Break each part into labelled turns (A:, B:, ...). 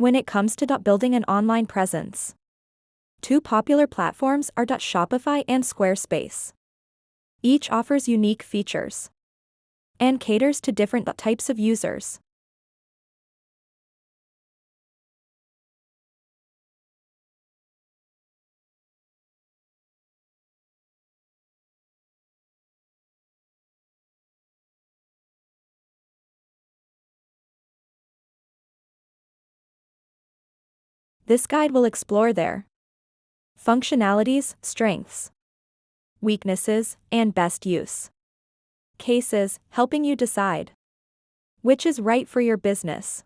A: When it comes to building an online presence, two popular platforms are Shopify and SquareSpace. Each offers unique features and caters to different types of users. This guide will explore their functionalities, strengths, weaknesses, and best use cases, helping you decide which is right for your business.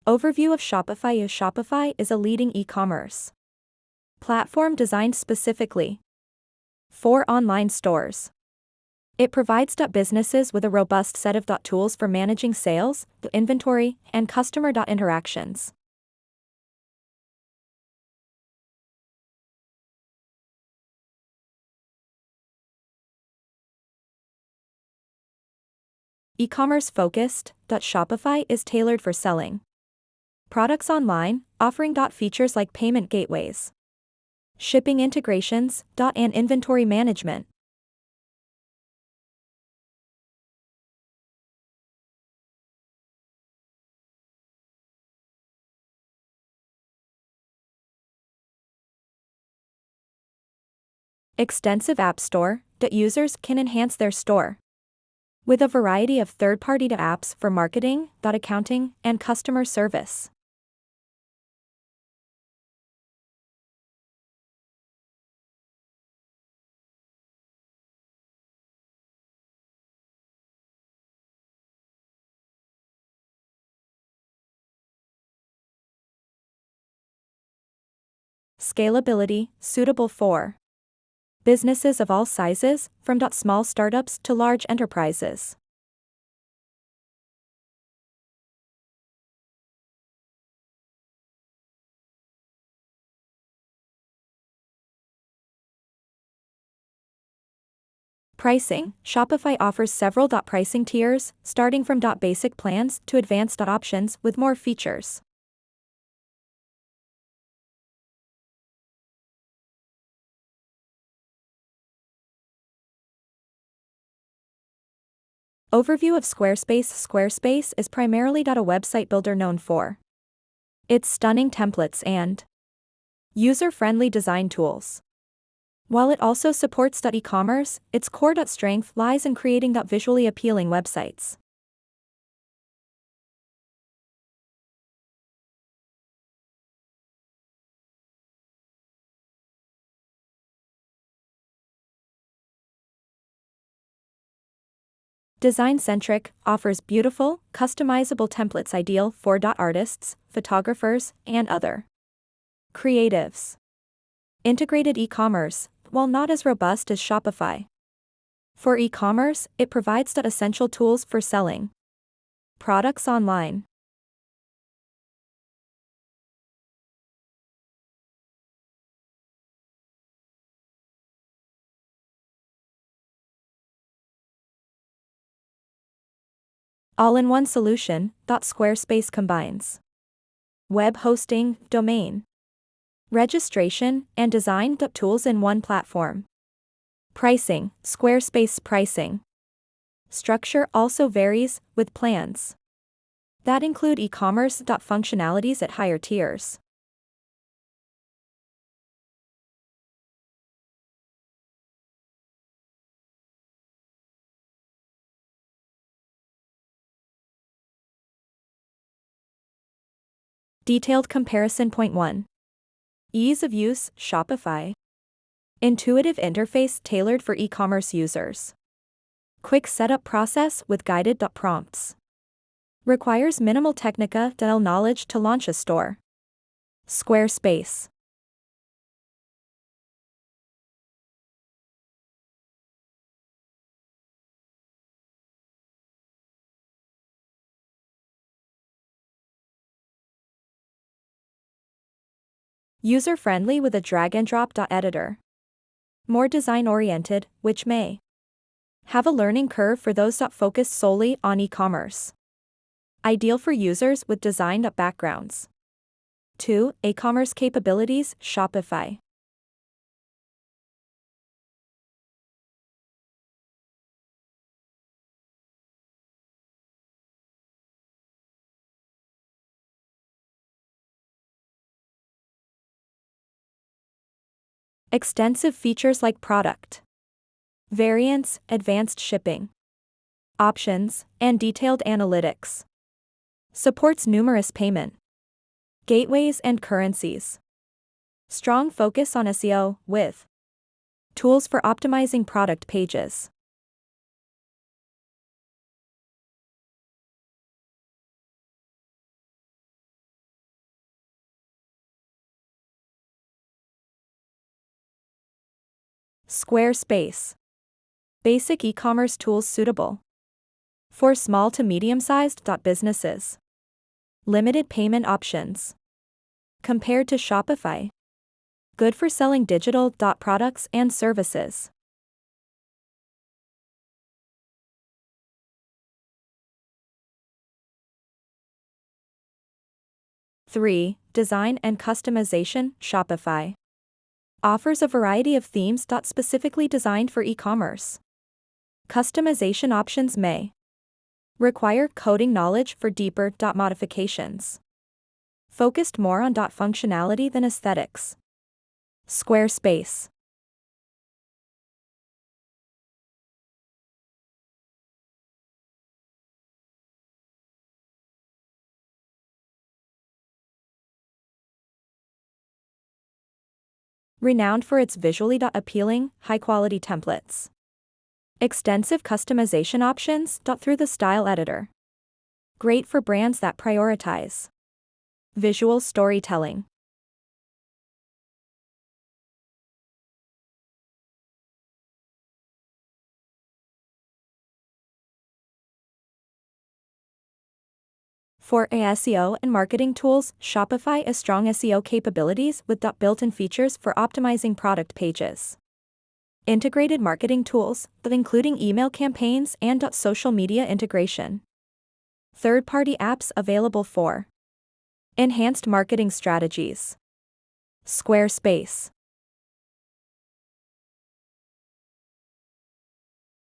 A: Overview of Shopify. Shopify is a leading e-commerce platform designed specifically for online stores. It provides businesses with a robust set of tools for managing sales, inventory, and customer interactions. E-commerce focused. Shopify is tailored for selling products online, offering features like payment gateways, shipping integrations, and inventory management. Extensive app store. Users can enhance their store with a variety of third-party apps for marketing, accounting, and customer service. Scalability, suitable for businesses of all sizes, from small startups to large enterprises. Pricing. Shopify offers several pricing tiers, starting from basic plans to advanced options with more features. Overview of Squarespace. Squarespace is primarily a website builder known for its stunning templates and user-friendly design tools. While it also supports e-commerce, its core strength lies in creating visually appealing websites. Design-centric, offers beautiful, customizable templates ideal for artists, photographers, and other creatives. Integrated e-commerce, while not as robust as Shopify. For e-commerce, it provides essential tools for selling products online. All-in-one solution. Squarespace combines web hosting, domain registration, and design tools in one platform. Pricing. Squarespace pricing structure also varies, with plans that include e-commerce functionalities at higher tiers. Detailed comparison. Point 1. Ease of use. Shopify. Intuitive interface tailored for e-commerce users. Quick setup process with guided prompts. Requires minimal technical knowledge to launch a store. Squarespace. User-friendly with a drag-and-drop editor. More design-oriented, which may have a learning curve for those focused solely on e-commerce. Ideal for users with design backgrounds. 2. E-commerce capabilities, Shopify. Extensive features like product variants, advanced shipping options, and detailed analytics. Supports numerous payment gateways and currencies. Strong focus on SEO, with tools for optimizing product pages. SquareSpace. Basic e-commerce tools suitable for small to medium-sized businesses. Limited payment options. Compared to Shopify. Good for selling digital products and services. Three. Design and customization, Shopify. Offers a variety of themes specifically designed for e-commerce. Customization options may require coding knowledge for deeper modifications. Focused more on functionality than aesthetics. SquareSpace. Renowned for its visually appealing, high-quality templates. Extensive customization options through the style editor. Great for brands that prioritize visual storytelling. For SEO and marketing tools, Shopify has strong SEO capabilities with built-in features for optimizing product pages. Integrated marketing tools, including email campaigns and social media integration. Third-party apps available for enhanced marketing strategies. SquareSpace.